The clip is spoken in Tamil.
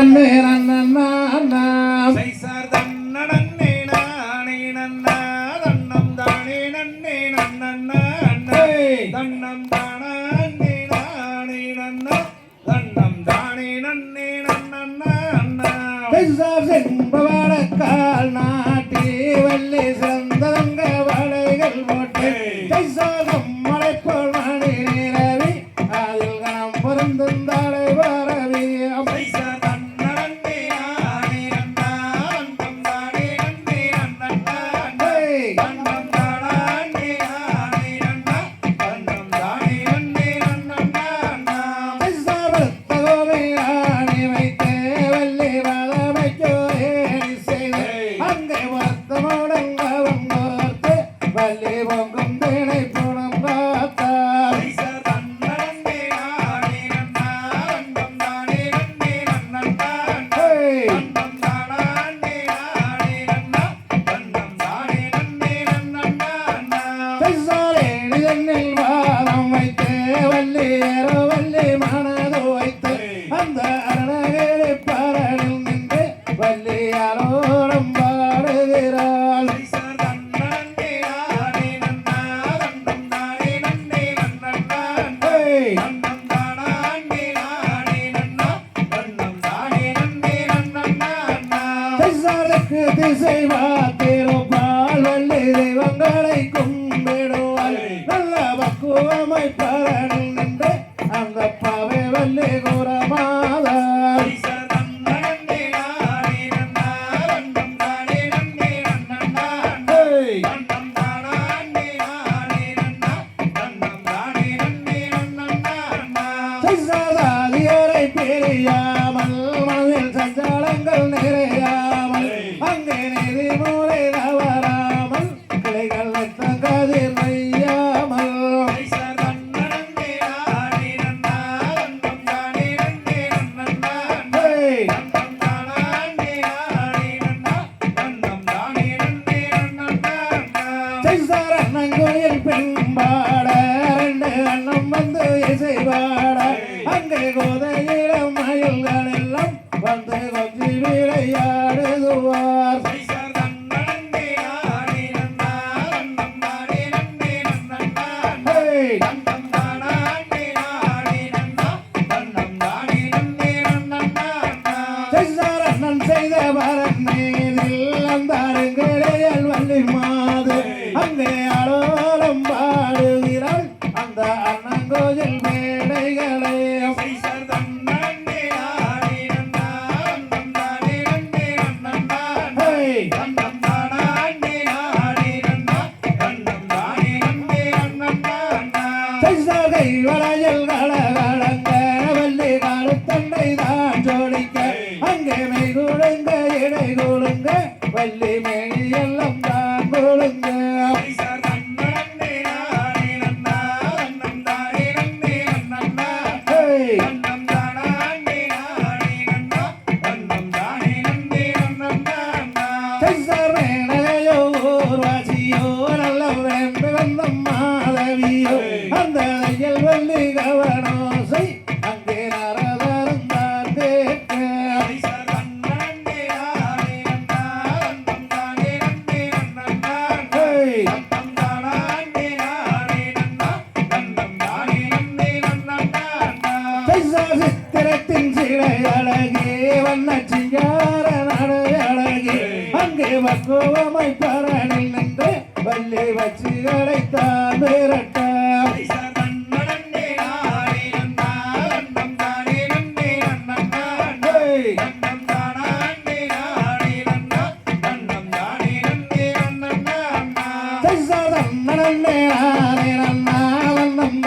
நன்னே நன்னா சைசார் தன்னே நானே நன்னா தன்னம் தானே நன்னே நன்னா தன்னம் தானே நானே நன்னா தன்னம் தானே நன்னே நன்னா சைசார் செம்பவளக்கால் நாட்டி வள்ளி சிறந்தவங்க வளைகள் போட்டு சைசார் நம்மளை போல் மணி நிலவி அதில் கணம் பொருந்தாளை வரவி சைசார் தன்னே நானே நன்னா தன்னம் தானே நன்னே நன்னா தன்னம் தானே நானே நன்னா தன்னம் தானே நன்னே நன்னா சைசார் தகோவை ஆணி வைத்து வள்ளி வளமைக்கோ ஏறி செய்து அங்கே வருத்தமுடன் கவம் கோர்த்து வள்ளி பொங்கும் திணை புறம் பார்த்தார் சைசார் தன்னே நானே நன்னா தன்னம் தானே நன்னே நன்னா தன்னம் தானே நானே நன்னா தன்னம் தானே நன்னே நன்னா சைசாரே நிதனில் வாதம் வைத்து வள்ளி ஏறோ வள்ளி மனது வைத்து அந்த அரணகிரி பரணில் நின்று வள்ளி அலோரம் பாடுகிறாள் சைசார் தன்னே நானே நன்னா தன்னம் தானே நன்னே நன்னா தன்னம் தானே நானே நன்னா தன்னம் தானே நன்னே நன்னா சைசாருக்கு திசை பார்த்திருப்பாள் வள்ளி தெய்வங்களை கும்பிடுவாள் நல்ல பக்குவமை பரணில் நின்று அந்த பாவை வள்ளி கூறமாதாள் சைசார் தன்னே நானே நன்னா தன்னம் தானே நன்னே நன்னா தன்னம் தானே நானே நன்னா தன்னம் தானே நன்னே நன்னா சைசாதாதியரை பிரியாமல் மனதில் சஞ்சாலங்கள் நிறையாமல் அங்கே நீதி மூலை தவறாமல் கிளைகள் கதிர் நெய்யாமல் சைசார் தன்னே நானே நன்னா தன்னம் தானே நன்னே நன்னா தன்னம் தானே நானே நன்னா தன்னம் தானே நன்னே நன்னா சைசார் அண்ணங்கோயில் பெண்பாட ரெண்டு அண்ணம் வந்து இசைவாட அங்கே கோதையிடம் மயில்கள் எல்லாம் வந்து கொஞ்சி விளையாடுதுவார் சைசார் தன்னே நானே நன்னா தன்னம் தானே நன்னே நன்னா தன்னம் தானே நானே நன்னா தன்னம் தானே நன்னே நன்னா சைசார் அண்ணன் செய்த பரன் மீதில் அந்த அருங்கிடையல் வள்ளி மாது அங்கே அலோலம் பாடுகிறாள் அந்த அண்ணங்கோயில் மேடைகளே சைசார் தன்னே நானே நன்னா தன்னம் தானே நன்னே நன்னா தன்னம் தானே நானே நன்னா தன்னம் தானே நன்னே நன்னா சைசார் கை வளையல் கலகலங்க வள்ளி காலத்தண்டை தான் ஜோடிக்க அங்கே மெய் கொடுங்க இடை கொடுங்க வள்ளி மேனி எல்லாம் தான் கொடுங்க சைசார் தன்னே நானே நன்னா தன்னம் தானே நன்னே நன்னா தன்னம் தானே நானே நன்னா தன்னம் தானே நன்னே நன்னா சைசார் மேனையோ ஊர்வாசியோ நல்ல வேண்டு வந்த மாதவியோ அந்த தையல் வள்ளி கவனோசை அங்கே நரதரும் தான் தேக்க சைசார் தன்னே நானே நன்னா தன்னம் தானே நன்னே நன்னா தன்னம் தானே நானே நன்னா தன்னம் தானே நன்னே நன்னா சைசார் சித்திரத்தின் சிலை அழகே வண்ண சிங்கார நடை அழகே அங்கே பக்குவமை பரணில் நின்று வள்ளி வச்சு அடைத்தான் விரட்ட சைசார் தன்னே நானே நன்னா தன்னம் தானே நன்னே நன்னா தன்னம் தானே நானே நன்னா தன்னம் தானே நன்னே நன்னா சைசார் நன்னே நானே நன்னா வண்ணம்